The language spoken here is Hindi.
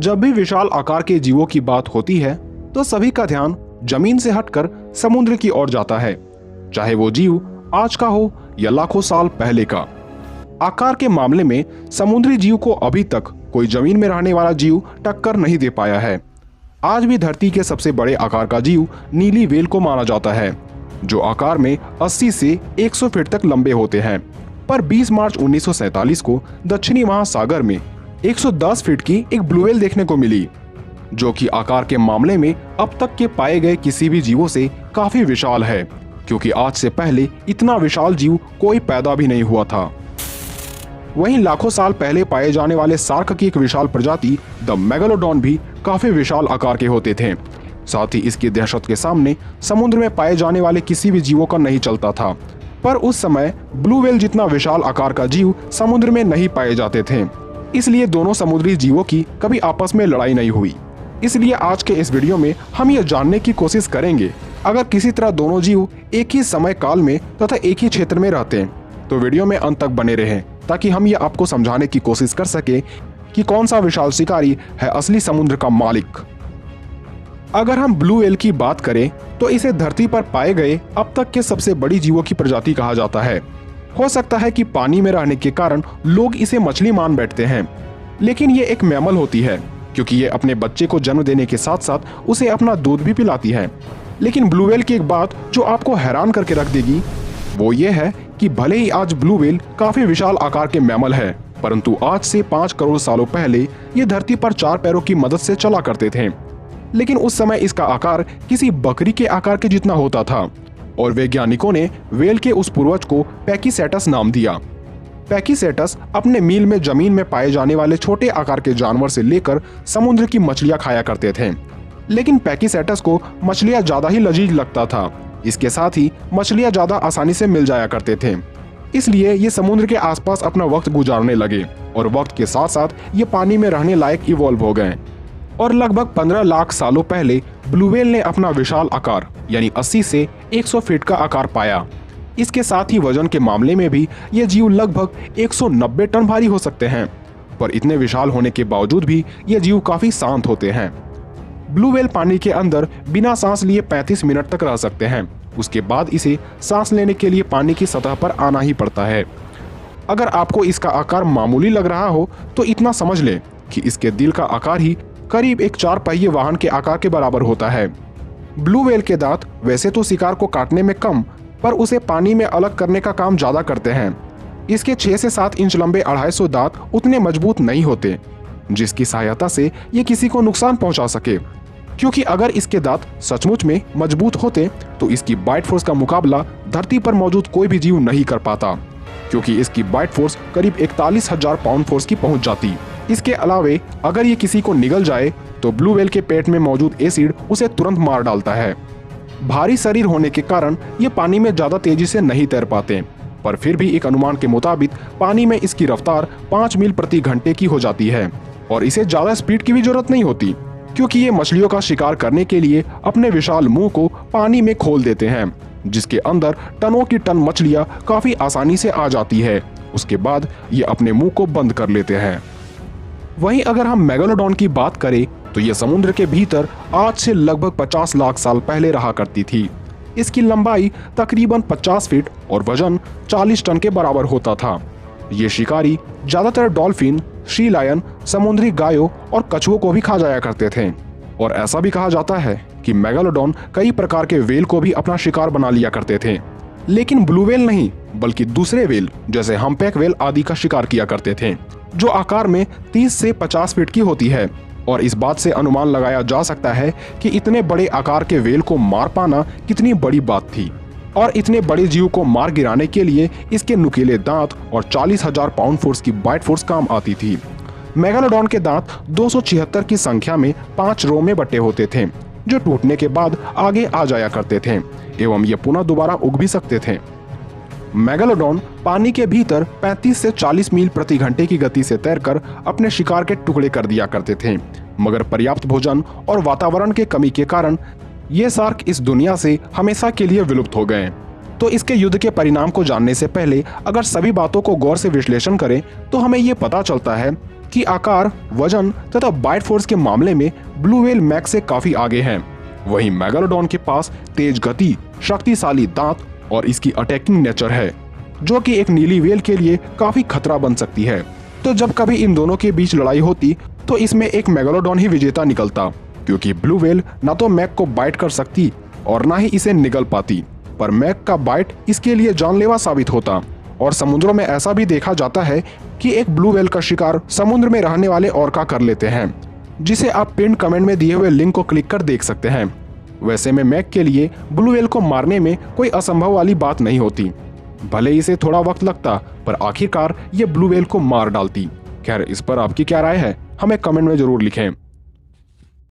जब भी विशाल आकार के जीवों की बात होती है तो सभी का ध्यान जमीन से हटकर समुद्र की ओर जाता है, चाहे वो जीव आज का हो या लाखों साल पहले का। आकार के मामले में समुद्री जीव को अभी तक कोई जमीन में रहने वाला जीव टक्कर नहीं दे पाया है। आज भी धरती के सबसे बड़े आकार का जीव नीली व्हेल को माना जाता है, जो आकार में 80 से 100 फीट तक लंबे होते हैं। पर 20 मार्च 1947 को दक्षिणी महासागर में 110 फीट की एक ब्लू व्हेल देखने को मिली, जो कि आकार के मामले में अब तक के पाए गए किसी भी जीवों से काफी विशाल है, क्योंकि आज से पहले इतना विशाल जीव कोई पैदा भी नहीं हुआ था। वहीं लाखों साल पहले पाए जाने वाले शार्क की एक विशाल प्रजाति द मेगालोडॉन भी काफी विशाल आकार के होते थे। साथ ही इसकी दहशत के सामने समुद्र में पाए जाने वाले किसी भी जीवों का नहीं चलता था। पर उस समय ब्लू व्हेल जितना विशाल आकार का जीव समुद्र में नहीं पाए जाते थे, इसलिए दोनों समुद्री जीवों की कभी आपस में लड़ाई नहीं हुई। इसलिए आज के इस वीडियो में हम ये जानने की कोशिश करेंगे, अगर किसी तरह दोनों जीव एक ही समय काल में तथा एक ही क्षेत्र में रहते हैं तो वीडियो में अंत तक बने रहें, ताकि हम ये आपको समझाने की कोशिश कर सके कि कौन सा विशाल शिकारी है असली समुद्र का मालिक। अगर हम ब्लू व्हेल की बात करें तो इसे धरती पर पाए गए अब तक के सबसे बड़ी जीवों की प्रजाति कहा जाता है। हो सकता है कि पानी में रहने के कारण लोग इसे मछली मान बैठते हैं, लेकिन ये एक मैमल होती है, क्योंकि ये अपने बच्चे को जन्म देने के साथ साथ उसे अपना दूध भी पिलाती है। लेकिन ब्लू व्हेल की एक बात जो आपको हैरान करके रख देगी वो ये है कि भले ही आज ब्लू व्हेल काफी विशाल आकार के मैमल है, परंतु आज से 5 करोड़ सालों पहले ये धरती पर 4 पैरों की मदद से चला करते थे। लेकिन उस समय इसका आकार किसी बकरी के आकार के जितना होता था और वैज्ञानिकों ने व्हेल के उस पूर्वज को पैकीसेटस नाम दिया। पैकीसेटस अपने मील में जमीन में पाए जाने वाले छोटे आकार के जानवर से लेकर समुद्र की मछलियां खाया करते थे। लेकिन पैकीसेटस को मछलियां ज्यादा ही लजीज लगता था, इसके साथ ही मछलियां ज्यादा आसानी से मिल जाया करते थे, इसलिए ये समुद्र के आसपास अपना वक्त गुजारने लगे और वक्त के साथ साथ ये पानी में रहने लायक इवॉल्व हो गए। और लगभग 15 लाख सालों पहले ब्लू व्हेल ने अपना विशाल आकार यानी 80 से 100 फीट का आकार पाया। इसके साथ ही वजन के मामले में भी ये जीव लगभग 190 टन भारी हो सकते हैं। पर इतने विशाल होने के बावजूद भी ये जीव काफी शांत होते हैं। ब्लू व्हेल पानी के अंदर बिना सांस लिए 35 मिनट तक रह सकते हैं। उसके बाद इसे सांस लेने के लिए पानी की सतह पर आना ही पड़ता है। अगर आपको इसका आकार मामूली लग रहा हो तो इतना समझ लें कि इसके दिल का आकार ही करीब एक 4 पहिए वाहन के आकार के बराबर होता है। ब्लू व्हेल के दांत वैसे तो शिकार को काटने में कम, पर उसे पानी में अलग करने का काम ज्यादा करते हैं। इसके 6 से 7 इंच लंबे 250 दांत उतने मजबूत नहीं होते जिसकी सहायता से ये किसी को नुकसान पहुंचा सके, क्योंकि अगर इसके दांत सचमुच में मजबूत होते तो इसकी बाइट फोर्स का मुकाबला धरती पर मौजूद कोई भी जीव नहीं कर पाता, क्योंकि इसकी बाइट फोर्स करीब 41,000 पाउंड फोर्स की पहुंच जाती। इसके अलावे अगर ये किसी को निगल जाए तो ब्लू व्हेल के पेट में मौजूद एसिड उसे तुरंत मार डालता है। भारी शरीर होने के कारण ये पानी में ज्यादा तेजी से नहीं तैर पाते, पर फिर भी एक अनुमान के मुताबिक पानी में इसकी रफ्तार 5 मील प्रति घंटे की हो जाती है और इसे ज्यादा स्पीड की भी जरूरत नहीं होती, क्योंकि ये मछलियों का शिकार करने के लिए अपने विशाल मुंह को पानी में खोल देते हैं, जिसके अंदर टनों की टन मछलियां काफी आसानी से आ जाती है। उसके बाद ये अपने मुंह को बंद कर लेते हैं। वहीं अगर हम मेगालोडॉन की बात करें तो ये समुद्र के भीतर आज से लगभग 50 लाख साल पहले रहा करती थी। इसकी लंबाई तकरीबन 50 फीट और वजन 40 टन के बराबर होता था। ये शिकारी ज्यादातर डॉल्फिन, सी लायन, समुद्री गायों और कछुओं को भी खा जाया करते थे। और ऐसा भी कहा जाता है कि मेगालोडॉन कई प्रकार के व्हेल को भी अपना शिकार बना लिया करते थे, लेकिन ब्लू व्हेल नहीं बल्कि दूसरे व्हेल जैसे हम्पबैक व्हेल आदि का शिकार किया करते थे, जो आकार में 30 से 50 फीट की होती है। और इस बात से अनुमान लगाया जा सकता है कि इतने बड़े आकार के व्हेल को मार पाना कितनी बड़ी बात थी। और इतने बड़े जीव को मार गिराने के लिए इसके नुकीले दांत और 40,000 पाउंड फोर्स की बाइट फोर्स काम आती थी। मेगालोडॉन के दांत 276 की संख्या में 5 रो में बटे होते थे, जो टूटने के बाद आगे आ जाया करते थे एवं ये पुनः दोबारा उग भी सकते थे। मेगालोडॉन पानी के भीतर 35 से 40 मील प्रति घंटे की गति से तैरकर अपने शिकार के टुकड़े कर दिया करते थे, मगर पर्याप्त भोजन और वातावरण के कमी के कारण ये शार्क इस दुनिया से हमेशा के लिए विलुप्त हो गए। तो इसके युद्ध के परिणाम को जानने से पहले अगर सभी बातों को गौर से विश्लेषण करें तो हमें ये पता चलता है कि आकार, वजन तथा बाइट फोर्स के मामले में ब्लू व्हेल मैक से काफी आगे है। वहीं मेगालोडॉन के पास तेज गति, शक्तिशाली दांत और इसकी अटैकिंग नेचर है, जो कि एक नीली व्हेल के लिए काफी खतरा बन सकती है। तो जब कभी इन दोनों के बीच लड़ाई होती तो इसमें एक मेगालोडॉन ही विजेता निकलता, क्योंकि ब्लू व्हेल न तो मैक को बाइट कर सकती और ना ही इसे निगल पाती। पर मैक का बाइट इसके लिए जानलेवा साबित होता। और समुद्रों में ऐसा भी देखा जाता है कि एक ब्लू व्हेल का शिकार समुद्र में रहने वाले ऑर्का कर लेते हैं, जिसे आप पिन कमेंट में दिए हुए लिंक को क्लिक कर देख सकते हैं। वैसे में मैक के लिए ब्लू व्हेल को मारने में कोई असंभव वाली बात नहीं होती। भले इसे थोड़ा वक्त लगता, पर आखिरकार ये ब्लू व्हेल को मार डालती। खैर, इस पर आपकी क्या राय है, हमें कमेंट में जरूर लिखें।